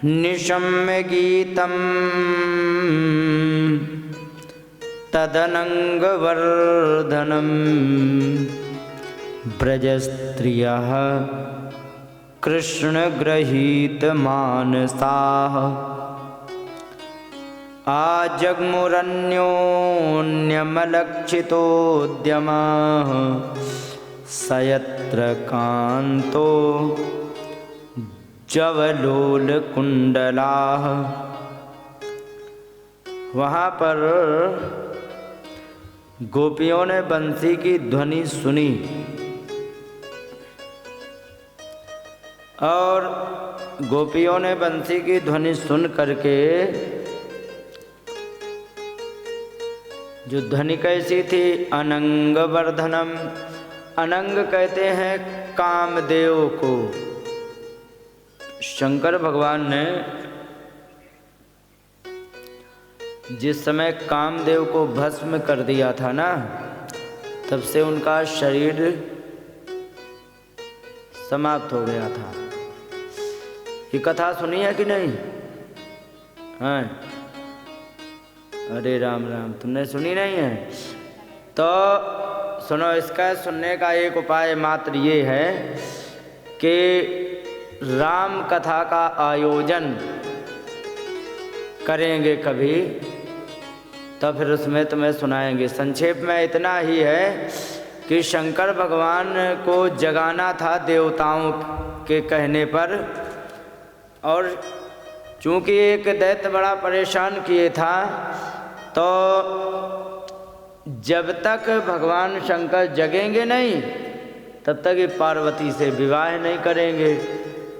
निशम्य गीतं तदनङ्गवर्धनं ब्रजस्त्रियः कृष्णगृहीतमानसाः आजग्मुरन्योन्यमलक्षितोद्यमः स यत्र कान्तो जवलोलकुण्डलाः। वहाँ पर गोपियों ने बंसी की ध्वनि सुनी और गोपियों ने बंसी की ध्वनि सुन करके, जो ध्वनि कैसी थी, अनंग वर्धनम। अनंग कहते हैं कामदेव को। शंकर भगवान ने जिस समय कामदेव को भस्म कर दिया था ना, तब से उनका शरीर समाप्त हो गया था। ये कथा सुनी है कि नहीं? हाँ, अरे राम राम, तुमने सुनी नहीं है? तो सुनो, इसका सुनने का एक उपाय मात्र ये है कि राम कथा का आयोजन करेंगे कभी, तो फिर उसमें तुम्हें सुनाएंगे। संक्षेप में इतना ही है कि शंकर भगवान को जगाना था देवताओं के कहने पर, और चूंकि एक दैत्य बड़ा परेशान किए था, तो जब तक भगवान शंकर जगेंगे नहीं तब तक ये पार्वती से विवाह नहीं करेंगे।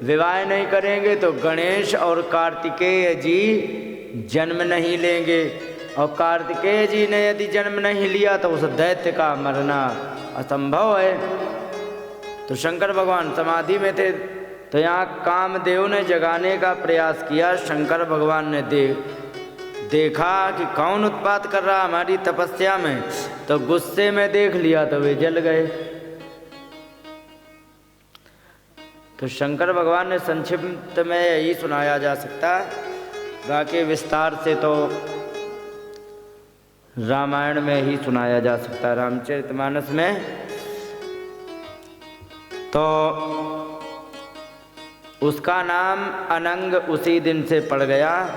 विवाह नहीं करेंगे तो गणेश और कार्तिकेय जी जन्म नहीं लेंगे, और कार्तिकेय जी ने यदि जन्म नहीं लिया तो उस दैत्य का मरना असंभव है। तो शंकर भगवान समाधि में थे, तो यहाँ कामदेव ने जगाने का प्रयास किया। शंकर भगवान ने देखा कि कौन उत्पात कर रहा हमारी तपस्या में, तो गुस्से में देख लिया तो वे जल गए। तो शंकर भगवान ने संक्षिप्त में यही सुनाया जा सकता, बाकी विस्तार से तो रामायण में ही सुनाया जा सकता, रामचरितमानस में। तो उसका नाम अनंग उसी दिन से पड़ गया।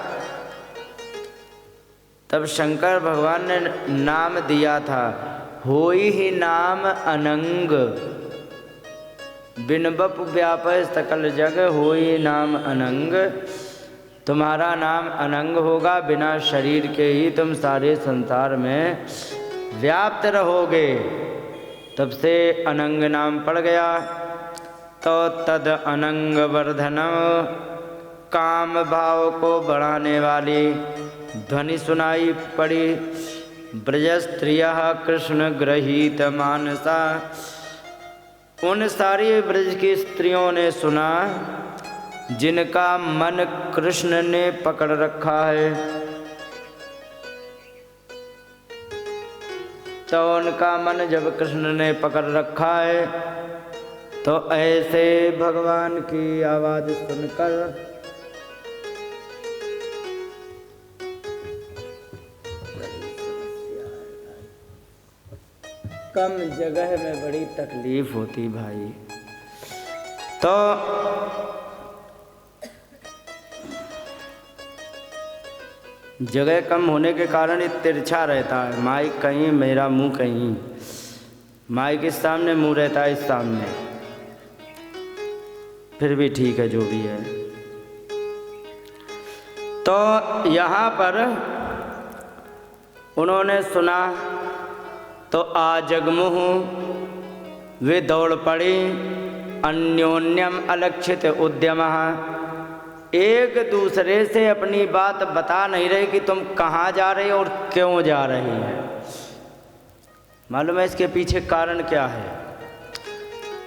तब शंकर भगवान ने नाम दिया था, होई ही नाम अनंग, बिन बप व्यापय सकल जग, होई नाम अनंग। तुम्हारा नाम अनंग होगा, बिना शरीर के ही तुम सारे संसार में व्याप्त रहोगे। तब से अनंग नाम पड़ गया। तो तद अनंग वर्धनम, काम भाव को बढ़ाने वाली ध्वनि सुनाई पड़ी। ब्रजस्त्रियः कृष्ण गृहीत मानसा, उन सारी ब्रज की स्त्रियों ने सुना जिनका मन कृष्ण ने पकड़ रखा है। तो उनका मन जब कृष्ण ने पकड़ रखा है, तो ऐसे भगवान की आवाज सुनकर कम जगह में बड़ी तकलीफ होती भाई। तो जगह कम होने के कारण ये तिरछा रहता है, माइक कहीं मेरा मुंह कहीं, माइक इस सामने मुंह रहता है इस सामने, फिर भी ठीक है जो भी है। तो यहाँ पर उन्होंने सुना तो आजगमुह, वे दौड़ पड़ी। अन्योन्यम अलक्षित उद्यमः, एक दूसरे से अपनी बात बता नहीं रहे कि तुम कहाँ जा रहे हो और क्यों जा रहे हैं। मालूम है इसके पीछे कारण क्या है?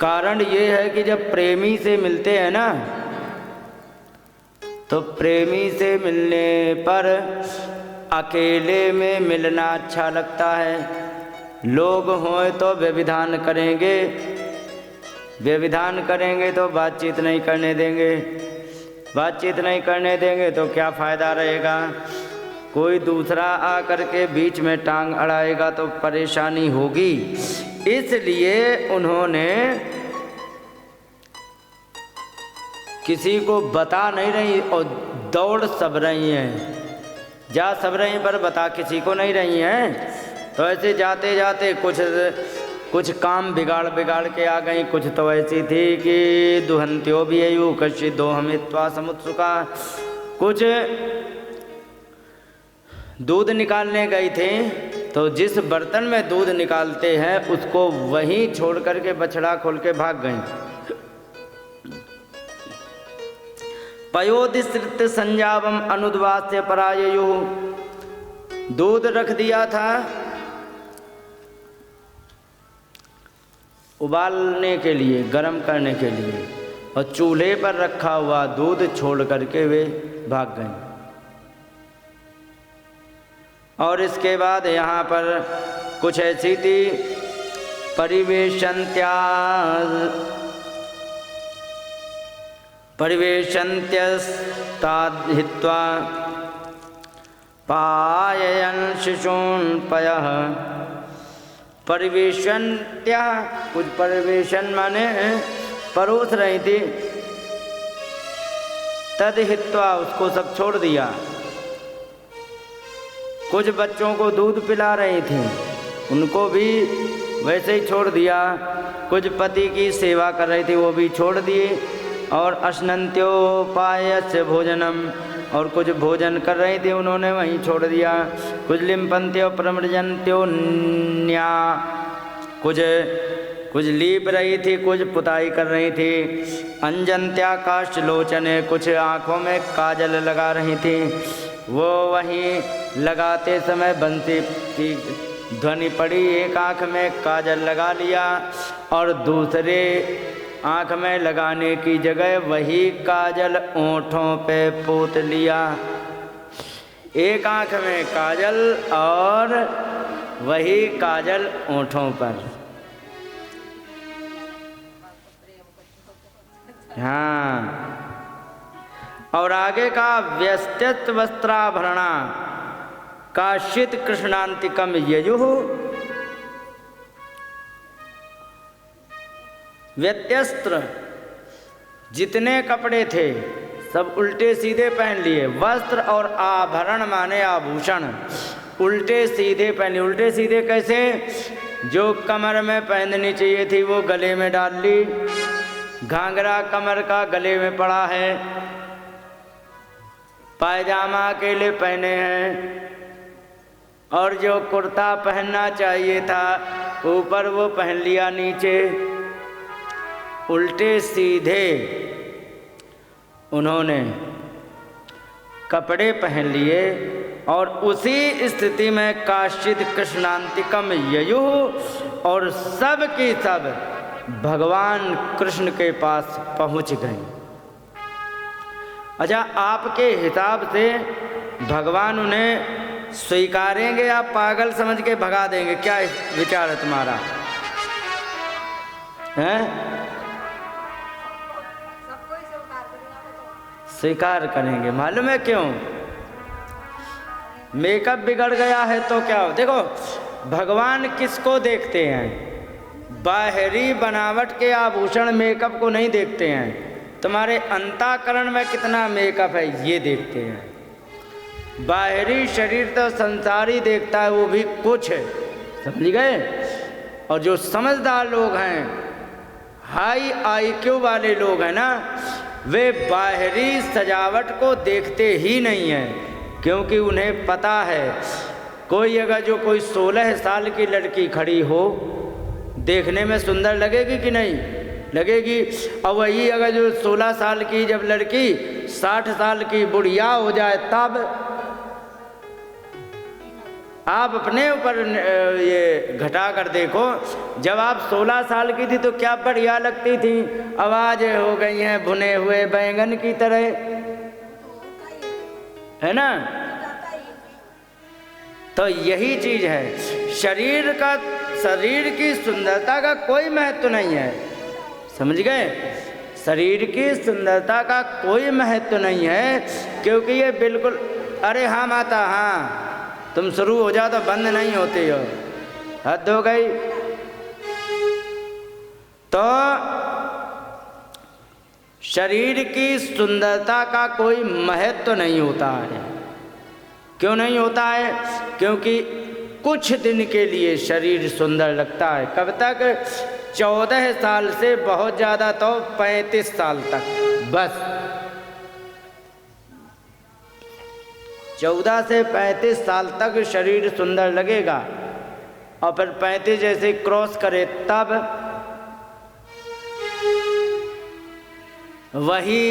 कारण ये है कि जब प्रेमी से मिलते हैं ना, तो प्रेमी से मिलने पर अकेले में मिलना अच्छा लगता है। लोग हों तो व्यभिधान करेंगे, व्यभिधान करेंगे तो बातचीत नहीं करने देंगे। बातचीत नहीं करने देंगे तो क्या फ़ायदा रहेगा। कोई दूसरा आकर के बीच में टांग अड़ाएगा तो परेशानी होगी। इसलिए उन्होंने किसी को बता नहीं रही और दौड़ सब रही हैं, जा सब रही पर बता किसी को नहीं रही हैं। तो ऐसे जाते जाते कुछ काम बिगाड़ के आ गई। कुछ तो ऐसी थी कि दुहंत्यो भी अयु कश्य दोहमित्वा समुत्सुका। कुछ दूध निकालने गई थी तो जिस बर्तन में दूध निकालते हैं उसको वहीं छोड़ करके बछड़ा खोल के भाग गई। पयोदिश्रित संजावम अनुद्वास्य पराययु। दूध रख दिया था उबालने के लिए, गरम करने के लिए, और चूल्हे पर रखा हुआ दूध छोड़ करके वे भाग गए। और इसके बाद यहाँ पर कुछ ऐसी थी परिवेशन्त्यस्ताद्हित्वा पाययन् शिशून् पयः। परिवेशन्त्या, कुछ परिवेशन माने परोस रही थी, तद्हित्वा उसको सब छोड़ दिया। कुछ बच्चों को दूध पिला रही थी, उनको भी वैसे ही छोड़ दिया। कुछ पति की सेवा कर रही थी, वो भी छोड़ दिए। और अश्नन्त्योपायस्य भोजनम, और कुछ भोजन कर रही थी, उन्होंने वहीं छोड़ दिया। कुछ लिम्पन्त्यो प्रमृजन्त्यो न्या, कुछ लीप रही थी, कुछ पुताई कर रही थी। अंजन्त्या काष्ठलोचने, कुछ आँखों में काजल लगा रही थी। वो वहीं लगाते समय बंसी की ध्वनि पड़ी, एक आँख में काजल लगा लिया और दूसरे आँख में लगाने की जगह वही काजल ओंठों पे पोत लिया। एक आँख में काजल और वही काजल ओंठों पर। हाँ, और आगे का व्यस्त्यत वस्त्राभरणा काश्चित कृष्णांतिकम ययुः। व्यत्यस्त्र, जितने कपड़े थे सब उल्टे सीधे पहन लिए। वस्त्र और आभरण माने आभूषण उल्टे सीधे पहन लिए। उल्टे सीधे कैसे? जो कमर में पहननी चाहिए थी वो गले में डाल ली। घाघरा कमर का गले में पड़ा है, पायजामा अकेले पहने हैं, और जो कुर्ता पहनना चाहिए था ऊपर वो पहन लिया नीचे। उल्टे सीधे उन्होंने कपड़े पहन लिए और उसी स्थिति में काश्चित कृष्णांतिकम ययुः, और सब की सब भगवान कृष्ण के पास पहुंच गए। अच्छा, आपके हिसाब से भगवान उन्हें स्वीकारेंगे या पागल समझ के भगा देंगे? क्या विचार है तुम्हारा? हैं? स्वीकार करेंगे। मालूम है क्यों? मेकअप बिगड़ गया है तो क्या हो? देखो, भगवान किसको देखते हैं? बाहरी बनावट के आभूषण मेकअप को नहीं देखते हैं। तुम्हारे अंतःकरण में कितना मेकअप है ये देखते हैं। बाहरी शरीर तो संसारी देखता है, वो भी कुछ है, समझ गए? और जो समझदार लोग हैं, हाई आईक्यू वाले लोग हैं ना, वे बाहरी सजावट को देखते ही नहीं हैं, क्योंकि उन्हें पता है कोई अगर जो कोई 16 साल की लड़की खड़ी हो, देखने में सुंदर लगेगी कि नहीं लगेगी? और वही अगर जो 16 साल की जब लड़की 60 साल की बुढ़िया हो जाए, तब आप अपने ऊपर ये घटा कर देखो। जब आप 16 साल की थी तो क्या बढ़िया लगती थी, आवाज़ें हो गई हैं भुने हुए बैंगन की तरह, है ना? तो यही चीज़ है, शरीर की सुंदरता का कोई महत्व नहीं है, समझ गए? शरीर की सुंदरता का कोई महत्व नहीं है, क्योंकि ये बिल्कुल, अरे हाँ माता हाँ, तुम शुरू हो जाओ तो बंद नहीं होते हो, हद हो गई। तो शरीर की सुंदरता का कोई महत्व नहीं होता है। क्यों नहीं होता है? क्योंकि कुछ दिन के लिए शरीर सुंदर लगता है। कब तक? 14 साल से बहुत ज़्यादा तो 35 साल तक, बस 14 से 35 साल तक शरीर सुंदर लगेगा, और फिर 35 जैसे क्रॉस करे तब वही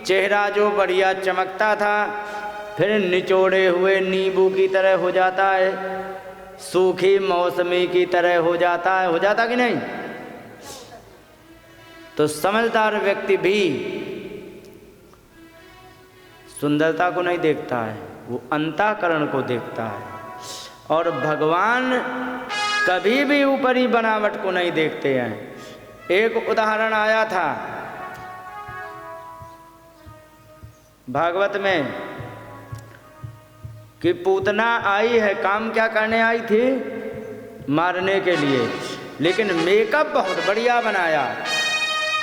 चेहरा जो बढ़िया चमकता था फिर निचोड़े हुए नींबू की तरह हो जाता है, सूखी मौसमी की तरह हो जाता है। हो जाता कि नहीं? तो समझदार व्यक्ति भी सुंदरता को नहीं देखता है, वो अंतःकरण को देखता है। और भगवान कभी भी ऊपरी बनावट को नहीं देखते हैं। एक उदाहरण आया था भागवत में कि पूतना आई है, काम क्या करने आई थी? मारने के लिए, लेकिन मेकअप बहुत बढ़िया बनाया।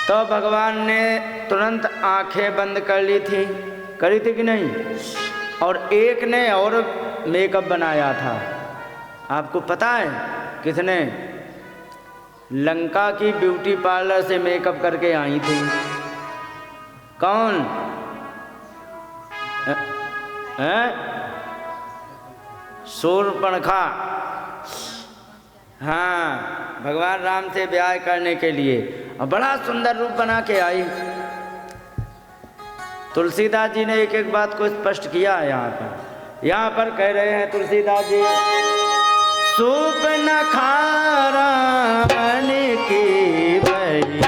तो भगवान ने तुरंत आंखें बंद कर ली थी, करी थी कि नहीं? और एक ने और मेकअप बनाया था, आपको पता है किसने? लंका की ब्यूटी पार्लर से मेकअप करके आई थी। कौन है? शूर्पणखा। हाँ, भगवान राम से ब्याह करने के लिए, और बड़ा सुंदर रूप बना के आई। तुलसीदास जी ने एक एक बात को स्पष्ट किया है। यहाँ पर कह रहे हैं तुलसीदास जी, शूर्पणखा रावण की बहिनी,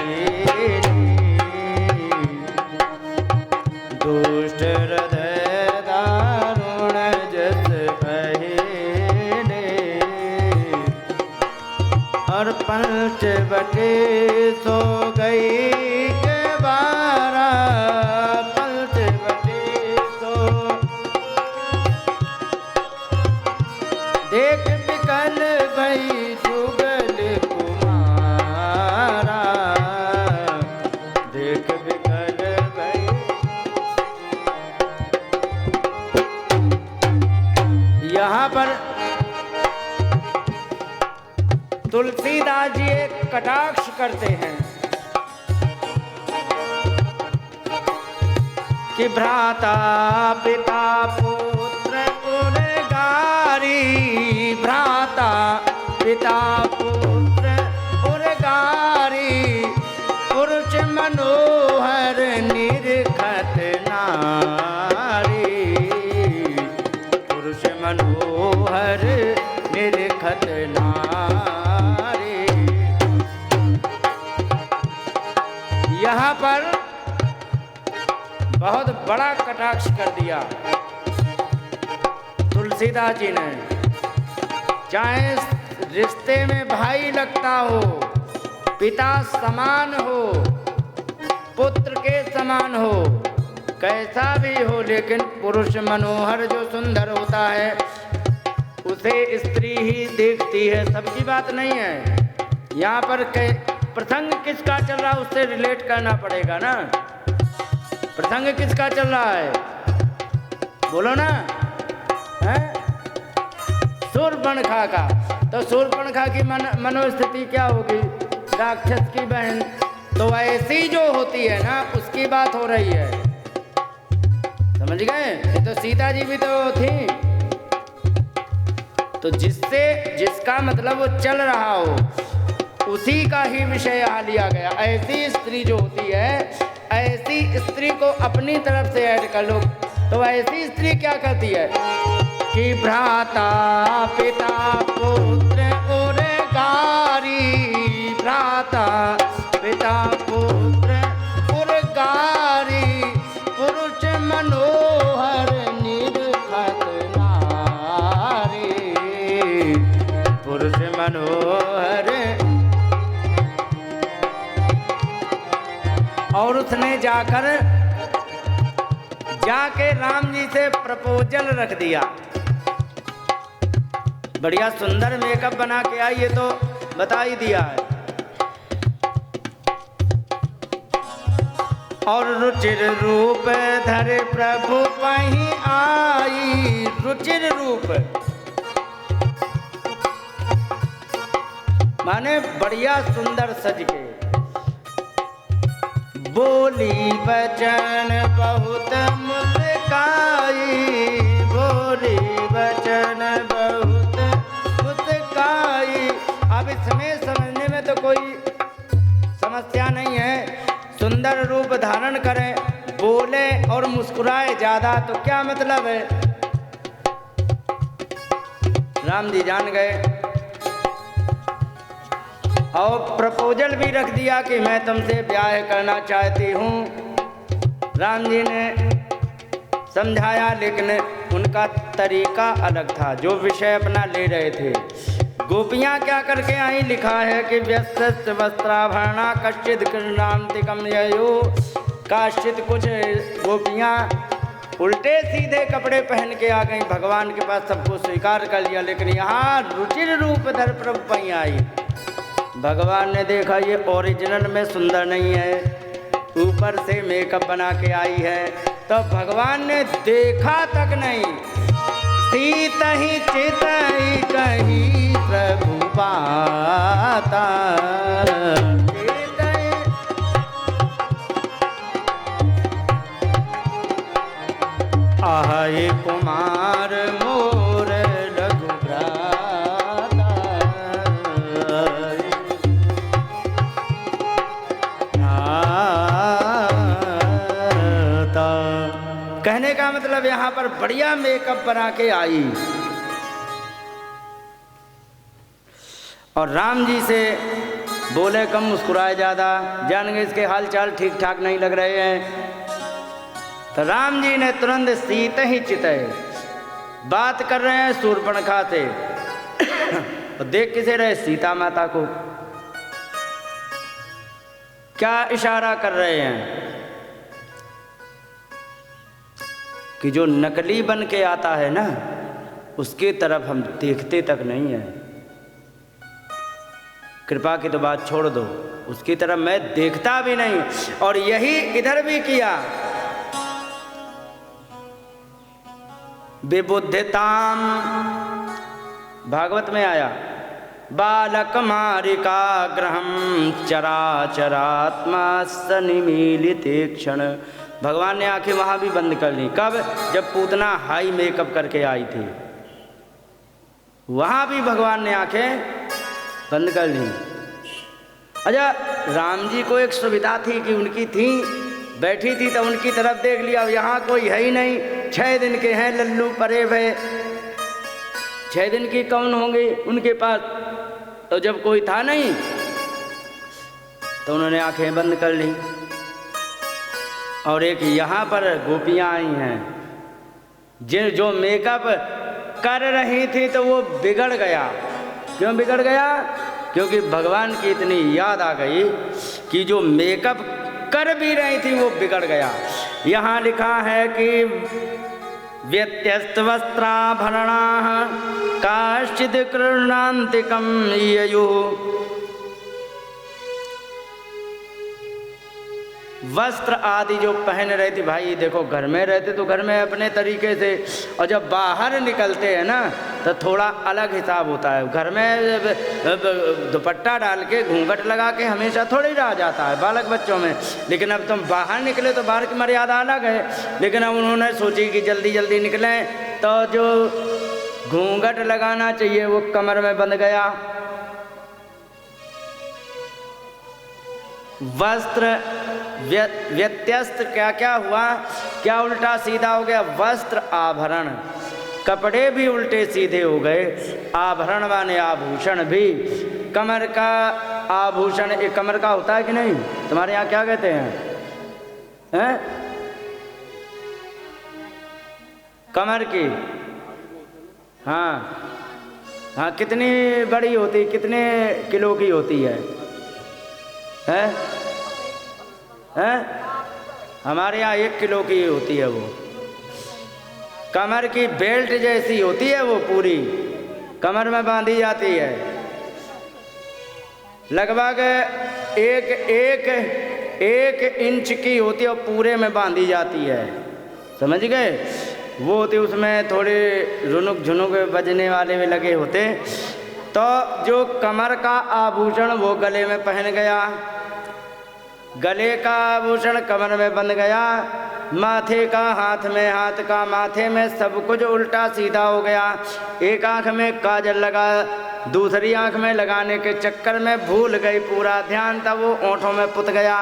दुष्ट हृदय दारुण जस बहिनी, और पंचवटी सो गई के बारा, पंचवटी सो देख बिकल भई जुगल कुमारा, देख बिकल भई। यहाँ पर तुलसीदास जी एक कटाक्ष करते हैं कि भ्राता पिता पुत्र उर्गारी, भ्राता पिता पुत्र उर्गारी, पुरुष मनोहर निरखत नारी, पुरुष मनोहर निरखत नारी। यहाँ पर बहुत बड़ा कटाक्ष कर दिया तुलसीदास जी ने। चाहे रिश्ते में भाई लगता हो, पिता समान हो, पुत्र के समान हो, कैसा भी हो, लेकिन पुरुष मनोहर जो सुंदर होता है उसे स्त्री ही देखती है, सबकी बात नहीं है। यहाँ पर प्रसंग किसका चल रहा है उससे रिलेट करना पड़ेगा ना। प्रसंग किसका चल रहा है बोलो ना, है? शूर्पणखा का। तो शूर्पणखा की मनोस्थिति क्या होगी? राक्षस की बहन, तो ऐसी जो होती है ना उसकी बात हो रही है, समझ गए? ये तो सीता जी भी तो थी। तो जिसका मतलब वो चल रहा हो उसी का ही विषय यहाँ लिया गया। ऐसी स्त्री जो होती है, ऐसी स्त्री को अपनी तरफ से ऐड कर लो। तो ऐसी स्त्री क्या करती है कि भ्राता पिता पुत्र उर्गारी, भ्राता पिता पुत्र उर्गारी, पुरुष मनोहर निरखत नारी, पुरुष मनोहर। और जाके राम जी से प्रपोजल रख दिया। बढ़िया सुंदर मेकअप बना के आई, ये तो बता ही दिया है। और रुचिर रूप धर प्रभु पहीं आई, रुचिर रूप माने बढ़िया सुंदर सज के, बोली बचन बहुत मुस्काई, बोली बचन बहुत मुस्काई। अब इसमें समझने में तो कोई समस्या नहीं है। सुंदर रूप धारण करें, बोले और मुस्कुराए ज्यादा, तो क्या मतलब है? राम जी जान गए और प्रपोजल भी रख दिया कि मैं तुमसे ब्याह करना चाहती हूँ। राम जी ने समझाया, लेकिन उनका तरीका अलग था, जो विषय अपना ले रहे थे। गोपियाँ क्या करके आई, लिखा है कि व्यस्त वस्त्राभरणा कश्चित कृणांतिकम ययो। काश्चित कुछ गोपियाँ उल्टे सीधे कपड़े पहन के आ गई भगवान के पास, सबको स्वीकार कर लिया। लेकिन यहाँ रुचिर रूप धर प्रभु पहीं आई। भगवान ने देखा ये ओरिजिनल में सुंदर नहीं है, ऊपर से मेकअप बना के आई है, तो भगवान ने देखा तक नहीं। सीत ही चित ही कही प्रभु पाता, आए कुमार मोर कहने का मतलब यहाँ पर बढ़िया मेकअप बना के आई। और राम जी से बोले कम, मुस्कुराए ज्यादा। जान गए इसके हाल चाल ठीक ठाक नहीं लग रहे हैं, तो राम जी ने तुरंत सीत ही चिते बात कर रहे हैं शूर्पणखा से। और देख किसे रहे, सीता माता को। क्या इशारा कर रहे हैं कि जो नकली बन के आता है ना, उसकी तरफ हम देखते तक नहीं है। कृपा की तो बात छोड़ दो, उसकी तरफ मैं देखता भी नहीं। और यही इधर भी किया। विबुद्धिताम भागवत में आया, बालक मारिका ग्रहम चराचरात्मा सनिमीलित क्षण। भगवान ने आंखें वहां भी बंद कर ली। कब? जब पूतना हाई मेकअप करके आई थी, वहां भी भगवान ने आंखें बंद कर ली। अच्छा, राम जी को एक सुविधा थी कि उनकी थी, बैठी थी तो उनकी तरफ देख लिया। अब यहाँ कोई है ही नहीं, 6 दिन के हैं लल्लू परे भय, 6 दिन की कौन होंगे उनके पास। तो जब कोई था नहीं तो उन्होंने आंखें बंद कर ली। और एक यहाँ पर गोपियाँ आई हैं जो मेकअप कर रही थी, तो वो बिगड़ गया। क्यों बिगड़ गया? क्योंकि भगवान की इतनी याद आ गई कि जो मेकअप कर भी रही थी वो बिगड़ गया। यहाँ लिखा है कि व्यत्यस्त वस्त्राभरणा काश्चिद कृणांतिकम ययुः। वस्त्र आदि जो पहन रहे थे, भाई देखो घर में रहते तो घर में अपने तरीके से, और जब बाहर निकलते हैं ना तो थोड़ा अलग हिसाब होता है। घर में दुपट्टा डाल के घूंघट लगा के हमेशा थोड़ी रह जाता है बालक बच्चों में, लेकिन अब तुम बाहर निकले तो बाहर की मर्यादा अलग है। लेकिन अब उन्होंने सोची कि जल्दी जल्दी निकलें, तो जो घूंघट लगाना चाहिए वो कमर में बंध गया। वस्त्र व्यत्यस्त क्या क्या हुआ, क्या उल्टा सीधा हो गया? वस्त्र आभरण, कपड़े भी उल्टे सीधे हो गए। आभरण माने आभूषण भी। कमर का आभूषण एक कमर का होता है कि नहीं? तुम्हारे यहाँ क्या कहते हैं? कमर की, हाँ हाँ, कितनी बड़ी होती, कितने किलो की होती है? हैं? हमारे यहाँ 1 किलो की होती है वो, कमर की बेल्ट जैसी होती है वो, पूरी कमर में बांधी जाती है, लगभग एक इंच की होती है और पूरे में बांधी जाती है, समझ गए। वो होती, उसमें थोड़े रुनुक झुनुक बजने वाले भी लगे होते। तो जो कमर का आभूषण वो गले में पहन गया, गले का आभूषण कमर में बंध गया, माथे का हाथ में, हाथ का माथे में, सब कुछ उल्टा सीधा हो गया। एक आंख में काजल लगा, दूसरी आंख में लगाने के चक्कर में भूल गई पूरा ध्यान, तब वो ओंठों में पुत गया।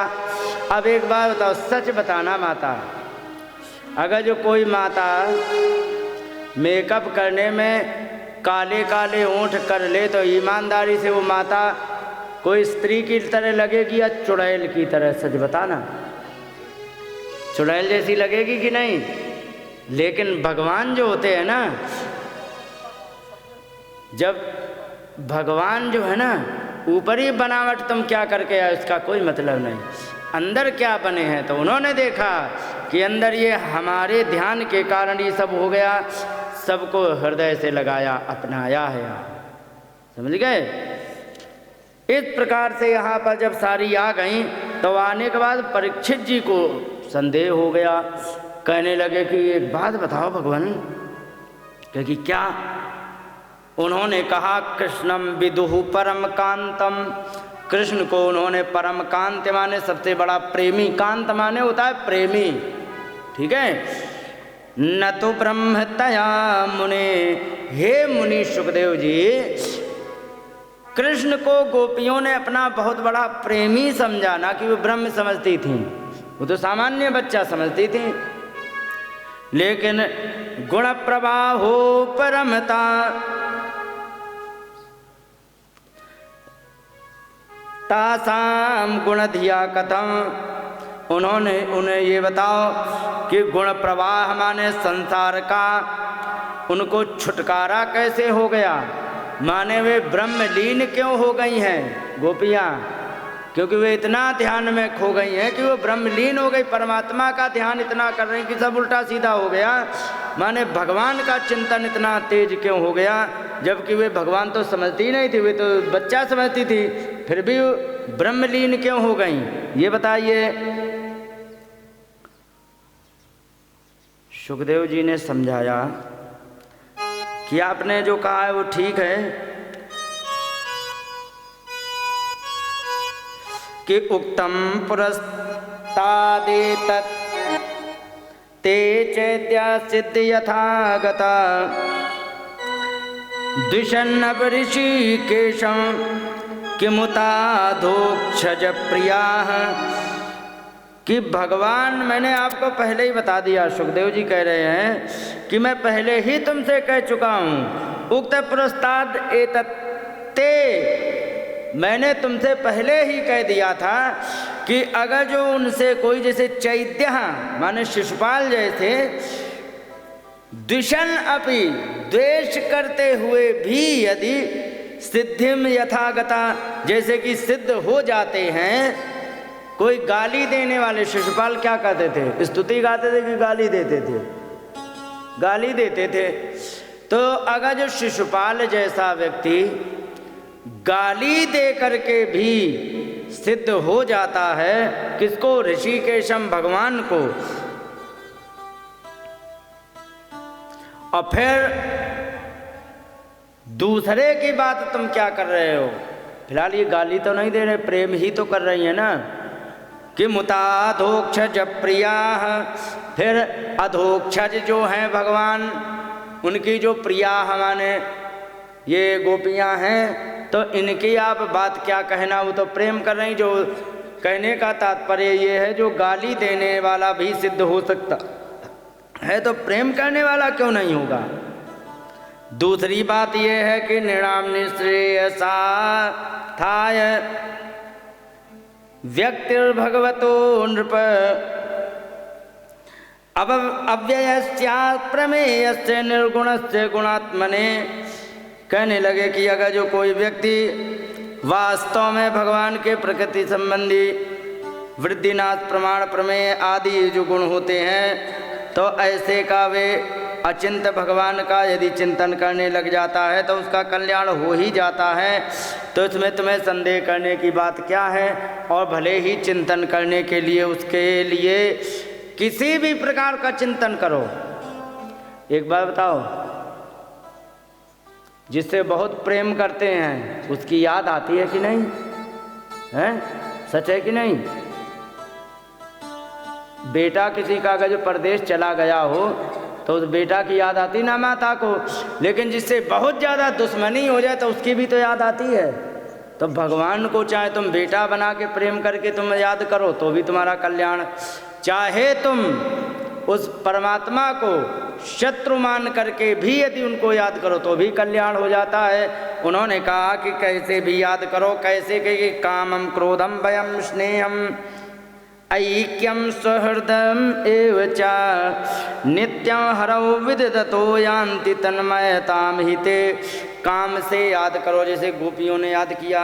अब एक बात बताओ, सच बताना माता, अगर जो कोई माता मेकअप करने में काले काले ओंठ कर ले तो ईमानदारी से वो माता कोई स्त्री की तरह लगेगी या चुड़ैल की तरह? सच बताना, चुड़ैल जैसी लगेगी कि नहीं? लेकिन भगवान जो होते हैं ना, जब भगवान जो है ना, ऊपरी बनावट तुम क्या करके आए इसका कोई मतलब नहीं, अंदर क्या बने हैं। तो उन्होंने देखा कि अंदर ये हमारे ध्यान के कारण ये सब हो गया, सबको हृदय से लगाया, अपनाया है, समझ गए। इस प्रकार से यहाँ पर जब सारी आ गई तो आने के बाद परीक्षित जी को संदेह हो गया, कहने लगे कि एक बात बताओ भगवान, क्योंकि क्या? उन्होंने कहा कृष्णम विदुहु परम कांतम, कृष्ण को उन्होंने परम कांत माने सबसे बड़ा प्रेमी, कांत माने होता है प्रेमी, ठीक है। न तो ब्रह्म तया मुने, हे मुनि सुखदेव जी, कृष्ण को गोपियों ने अपना बहुत बड़ा प्रेमी समझा, ना कि वो ब्रह्म समझती थी, वो तो सामान्य बच्चा समझती थी। लेकिन गुण प्रवाहो परमता, तासाम गुण धिया कथम, उन्होंने उन्हें ये बताओ कि गुण प्रवाह माने संसार का उनको छुटकारा कैसे हो गया, माने वे ब्रह्मलीन क्यों हो गई हैं गोपियाँ? क्योंकि वे इतना ध्यान में खो गई हैं कि वो ब्रह्मलीन हो गई, परमात्मा का ध्यान इतना कर रही कि सब उल्टा सीधा हो गया, माने भगवान का चिंतन इतना तेज क्यों हो गया, जबकि वे भगवान तो समझती नहीं थी, वे तो बच्चा समझती थी, फिर भी ब्रह्मलीन क्यों हो गई, ये बताइए। सुखदेव जी ने समझाया कि आपने जो कहा है वो ठीक है कि उक्तम पुरस्तादेतत् ते चैत्या सिद्ध यथागता द्विषन्नप ऋषिकेशं किमुताधोक्षज प्रियाः, कि भगवान, मैंने आपको पहले ही बता दिया, सुखदेव जी कह रहे हैं कि मैं पहले ही तुमसे कह चुका हूँ, उक्त पुरस्ताद एतत्ते, मैंने तुमसे पहले ही कह दिया था कि अगर जो उनसे कोई जैसे चैत्य माने शिशुपाल जैसे द्विषण अपि, द्वेष करते हुए भी यदि सिद्धिम यथागता, जैसे कि सिद्ध हो जाते हैं, कोई गाली देने वाले, शिशुपाल क्या कहते थे, स्तुति गाते थे कि गाली देते थे? गाली देते थे। तो अगर जो शिशुपाल जैसा व्यक्ति गाली दे करके भी सिद्ध हो जाता है, किसको? ऋषिकेशम, भगवान को, और फिर दूसरे की बात तुम क्या कर रहे हो? फिलहाल ये गाली तो नहीं दे रहे, प्रेम ही तो कर रही है ना, कि मुताधोक्षज प्रिया, फिर अधोक्षज जो हैं भगवान, उनकी जो प्रिया माने ये गोपियां हैं, तो इनकी आप बात क्या कहना, वो तो प्रेम कर रही। जो कहने का तात्पर्य ये है, जो गाली देने वाला भी सिद्ध हो सकता है तो प्रेम करने वाला क्यों नहीं होगा? दूसरी बात यह है कि निर्णाम निश्रेयसा थाय व्यक्तिर्भगवतो नृप अब अव्ययस्यात् प्रमेयस्य निर्गुणस्य गुणात्मने, कहने लगे कि अगर जो कोई व्यक्ति वास्तव में भगवान के प्रकृति संबंधी वृद्धिनाश प्रमाण प्रमेय आदि जो गुण होते हैं, तो ऐसे का वे अचिंत भगवान का यदि चिंतन करने लग जाता है तो उसका कल्याण हो ही जाता है। तो इसमें तुम्हें संदेह करने की बात क्या है। और भले ही चिंतन करने के लिए उसके लिए किसी भी प्रकार का चिंतन करो। एक बात बताओ, जिससे बहुत प्रेम करते हैं उसकी याद आती है कि नहीं? है सच है कि नहीं? बेटा किसी का अगर जो परदेश चला गया हो तो उस बेटा की याद आती ना माता को, लेकिन जिससे बहुत ज़्यादा दुश्मनी हो जाए तो उसकी भी तो याद आती है। तो भगवान को चाहे तुम बेटा बना के प्रेम करके तुम याद करो तो भी तुम्हारा कल्याण, चाहे तुम उस परमात्मा को शत्रु मान करके भी यदि उनको याद करो तो भी कल्याण हो जाता है। उन्होंने कहा कि कैसे भी याद करो, कैसे कि कामम क्रोधम भयम स्नेहम ऐक्यम सहृदयम एवच नित्यं हरौ विदधतो यान्ति तन्मयताम हिते। काम से याद करो जैसे गोपियों ने याद किया,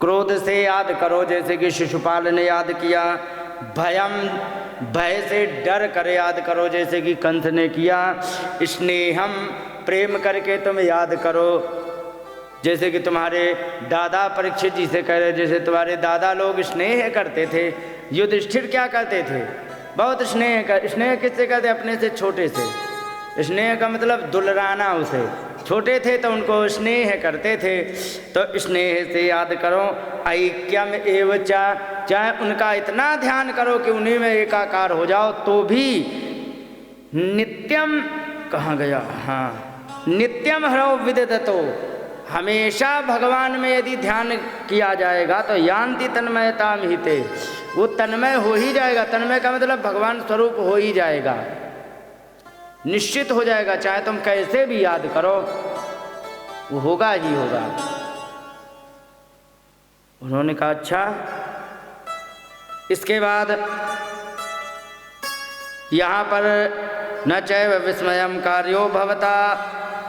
क्रोध से याद करो जैसे कि शिशुपाल ने याद किया, भय से डर कर याद करो जैसे कि कंस ने किया, स्नेहम प्रेम करके तुम याद करो जैसे कि तुम्हारे दादा परीक्षित जी से कह रहे, जैसे तुम्हारे दादा लोग स्नेह करते थे। युधिष्ठिर क्या करते थे? बहुत स्नेह किससे करते? अपने से छोटे से। स्नेह का मतलब दुलराना उसे। छोटे थे तो उनको स्नेह करते थे, तो स्नेह से याद करो। ऐक्यम एवचा, चाहे उनका इतना ध्यान करो कि उन्हीं में एकाकार हो जाओ तो भी। नित्यम कहाँ गया? हाँ, नित्यम हरौ विदधतो, हमेशा भगवान में यदि ध्यान किया जाएगा तो यान्ति तन्मयताम हिते, वो तन्मय हो ही जाएगा। तन्मय का मतलब भगवान स्वरूप हो ही जाएगा, निश्चित हो जाएगा। चाहे तुम कैसे भी याद करो वो होगा ही होगा। उन्होंने कहा अच्छा। इसके बाद यहाँ पर न चैव विस्मयम कार्यो भवता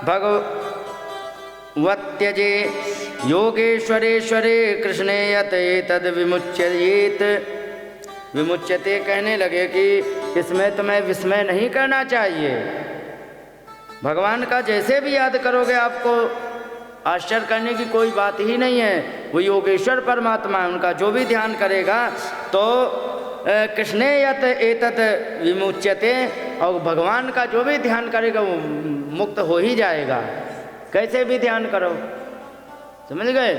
भगवत्यजे योगेश्वरेश्वरे कृष्णे यत एतद् विमुच्येत। विमुच्यते कहने लगे कि इसमें तुम्हें विस्मय नहीं करना चाहिए। भगवान का जैसे भी याद करोगे आपको आश्चर्य करने की कोई बात ही नहीं है। वो योगेश्वर परमात्मा है, उनका जो भी ध्यान करेगा तो कृष्णे यत एतत् विमुच्यते, और भगवान का जो भी ध्यान करेगा वो मुक्त हो ही जाएगा। कैसे भी ध्यान करो, समझ गए?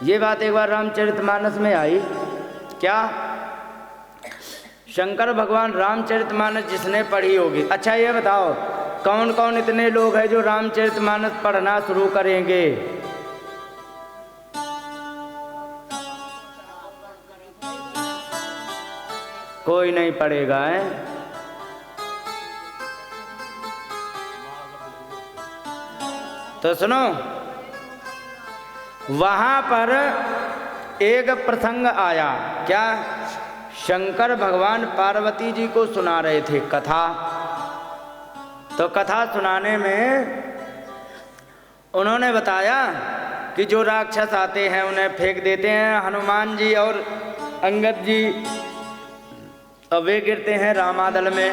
ये बात एक बार रामचरितमानस में आई। क्या? शंकर भगवान रामचरितमानस जिसने पढ़ी होगी। अच्छा ये बताओ कौन कौन इतने लोग हैं जो रामचरितमानस पढ़ना शुरू करेंगे? कोई नहीं पढ़ेगा है? तो सुनो, वहां पर एक प्रसंग आया। क्या? शंकर भगवान पार्वती जी को सुना रहे थे कथा। तो कथा सुनाने में उन्होंने बताया कि जो राक्षस आते हैं उन्हें फेंक देते हैं हनुमान जी और अंगद जी, और वे गिरते हैं रामादल में,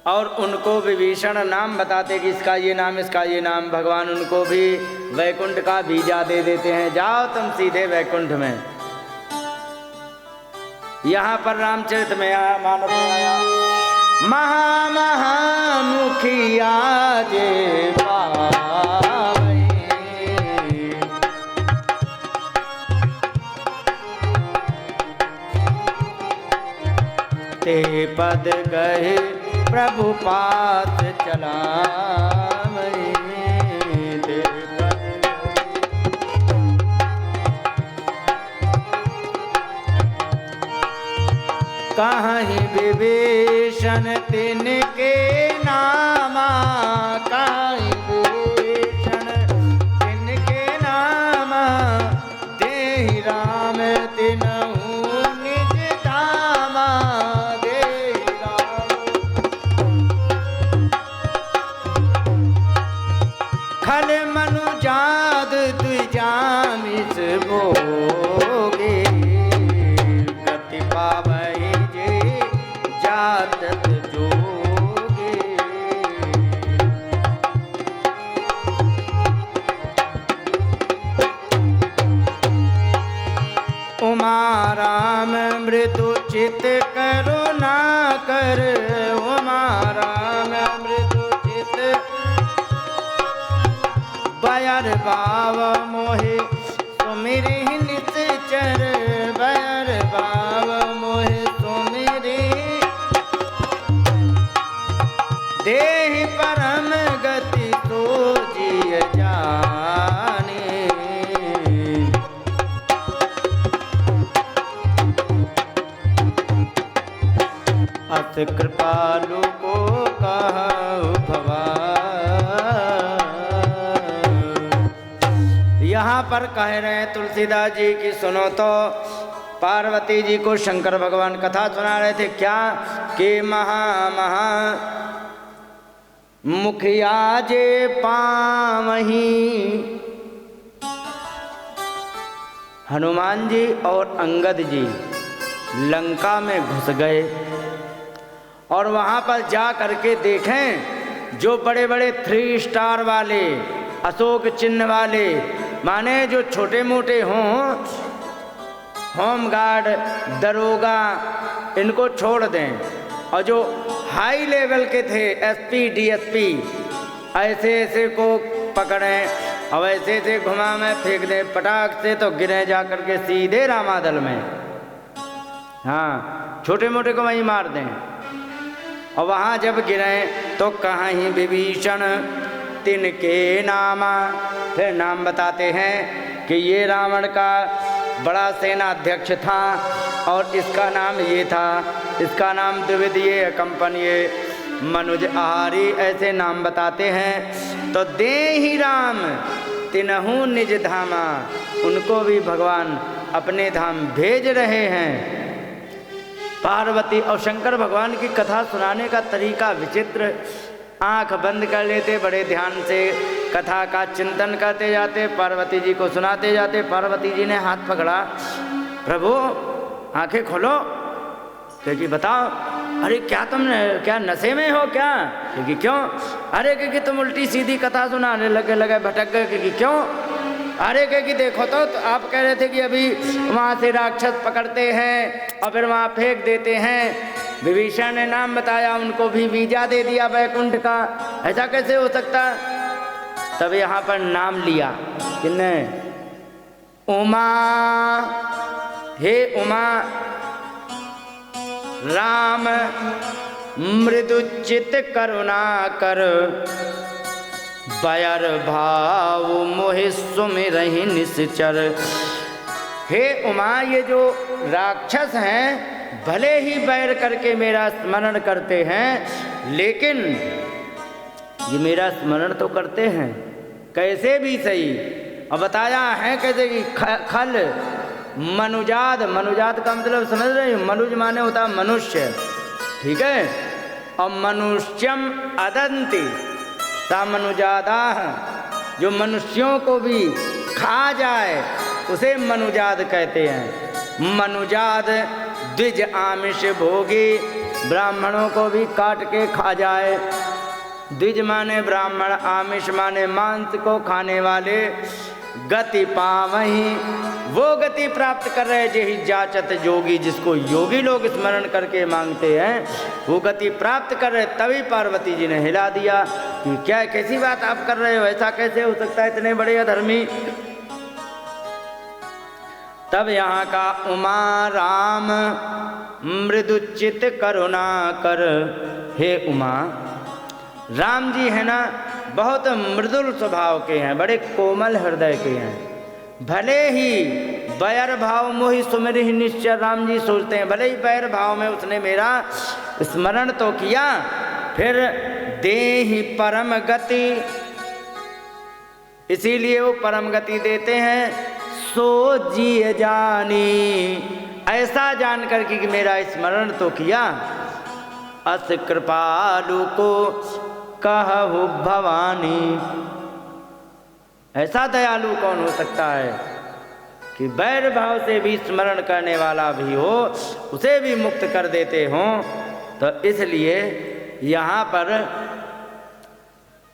और उनको विभीषण नाम बताते कि इसका ये नाम, इसका ये नाम। भगवान उनको भी वैकुंठ का वीजा दे देते हैं, जाओ तुम सीधे वैकुंठ में। यहाँ पर रामचरित में मानव आया, महामुखिया जे पावै, ते पद कहे प्रभु पास चला। कहीं विभीषण तिनके नामा, कहीं विभीषण तिनके नामा, देहि राम तिनहु निज धामा, देहि राम। खल मनु जाद दुई जामिस भोगे, जाचत जोगी। उमा राम मृदु चित करुणा कर, उमा राम मृदु चित बयर भाव मोहि सुमिरि निश्चर, बयर भाव मोहि सुमिरि देहि परम गति तो जिय जानी। अत कृपालु को कहु भवान। यहाँ पर कह रहे हैं तुलसीदास जी की सुनो तो, पार्वती जी को शंकर भगवान कथा सुना रहे थे क्या कि महा मुखिया जे पावही। हनुमान जी और अंगद जी लंका में घुस गए और वहाँ पर जा करके देखें जो बड़े बड़े 3 स्टार वाले, अशोक चिन्ह वाले, माने जो छोटे मोटे हों, होमगार्ड, दरोगा, इनको छोड़ दें, और जो हाई लेवल के थे एसपी डीएसपी, ऐसे ऐसे को पकड़ें और ऐसे ऐसे घुमा में फेंक दें पटाख से, तो गिरे जा करके सीधे रामादल में। हाँ, छोटे मोटे को वहीं मार दें। और वहाँ जब गिरे तो कहीं विभीषण तिनके नामा, फिर नाम बताते हैं कि ये रावण का बड़ा सेनाध्यक्ष था और इसका नाम ये था, इसका नाम द्विविध, ये कंपन, ये मनुज आहारी, ऐसे नाम बताते हैं। तो देहि राम तिनहु निज धामा, उनको भी भगवान अपने धाम भेज रहे हैं। पार्वती और शंकर भगवान की कथा सुनाने का तरीका विचित्र। आंख बंद कर लेते, बड़े ध्यान से कथा का चिंतन करते जाते, पार्वती जी को सुनाते जाते। पार्वती जी ने हाथ पकड़ा, प्रभु आंखें खोलो। क्योंकि बताओ, अरे क्या तुम क्या नशे में हो क्या? क्योंकि क्यों? अरे क्योंकि तुम उल्टी सीधी कथा सुनाने लगे भटक गए। क्योंकि क्यों? अरे क्योंकि देखो तो आप कह रहे थे कि अभी वहाँ से राक्षस पकड़ते हैं और फिर वहाँ फेंक देते हैं। विभीषण ने नाम बताया, उनको भी वीजा दे दिया वैकुंठ का, ऐसा कैसे हो सकता? तब यहाँ पर नाम लिया किसने? उमा, हे उमा राम मृदुचित करुणा कर, बयर भाव मोहि सुमिरहि निश्चर। हे उमा, ये जो राक्षस हैं भले ही बैर करके मेरा स्मरण करते हैं, लेकिन ये मेरा स्मरण तो करते हैं कैसे भी सही। और बताया है कैसे कि खल मनुजाद, मनुजाद का मतलब समझ रहे हो? मनुज माने होता मनुष्य, ठीक है। और मनुष्यम अदंति सा मनुजादा, जो मनुष्यों को भी खा जाए उसे मनुजाद कहते हैं। मनुजाद द्विज आमिष भोगी, ब्राह्मणों को भी काट के खा जाए। द्विज माने ब्राह्मण, आमिष माने मांस को खाने वाले। गति पावहीं, वो गति प्राप्त कर रहे जेहि जाचत जोगी, जिसको योगी लोग स्मरण करके मांगते हैं वो गति प्राप्त कर रहे। तभी पार्वती जी ने हिला दिया कि क्या कैसी बात आप कर रहे हो, ऐसा कैसे हो सकता है, इतने बड़े अधर्मी। तब यहाँ का उमा राम मृदुचित करुणा कर, हे उमा, राम जी है ना बहुत मृदुल स्वभाव के हैं, बड़े कोमल हृदय के हैं। भले ही बैर भाव मोहि सुमिरहि निश्चर, राम जी सोचते हैं भले ही बैर भाव में उसने मेरा स्मरण तो किया, फिर देहि परम गति, इसीलिए वो परम गति देते हैं। सो जिय जानी, ऐसा जान कर कि मेरा स्मरण तो किया। अस कृपालु को कहु भवानी, ऐसा दयालु कौन हो सकता है कि बैर भाव से भी स्मरण करने वाला भी हो, उसे भी मुक्त कर देते हो। तो इसलिए यहाँ पर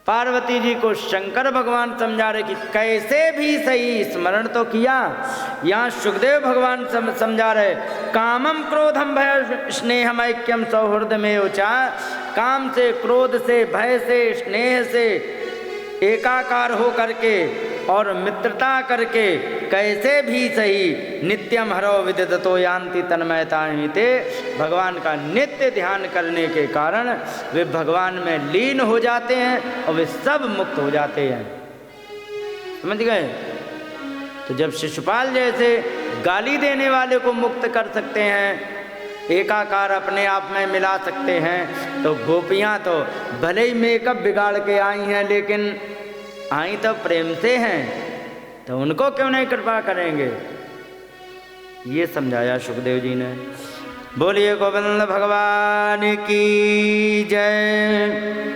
पार्वती जी को शंकर भगवान समझा रहे कि कैसे भी सही, स्मरण तो किया। यहाँ सुखदेव भगवान समझा रहे, कामम क्रोधम भय स्नेहम ऐक्यम सौहृद में उचा। काम से, क्रोध से, भय से, स्नेह से एकाकार हो करके और मित्रता करके कैसे भी सही नित्यम हरो विदितो यान्ति तन्मयता हिते, भगवान का नित्य ध्यान करने के कारण वे भगवान में लीन हो जाते हैं और वे सब मुक्त हो जाते हैं। समझ गए? तो जब शिशुपाल जैसे गाली देने वाले को मुक्त कर सकते हैं, एकाकार अपने आप में मिला सकते हैं, तो गोपियाँ तो भले ही मेकअप बिगाड़ के आई हैं लेकिन आई तो प्रेम से हैं, तो उनको क्यों नहीं कृपा करेंगे? ये समझाया सुखदेव जी ने। बोलिए गोविंद भगवान की जय।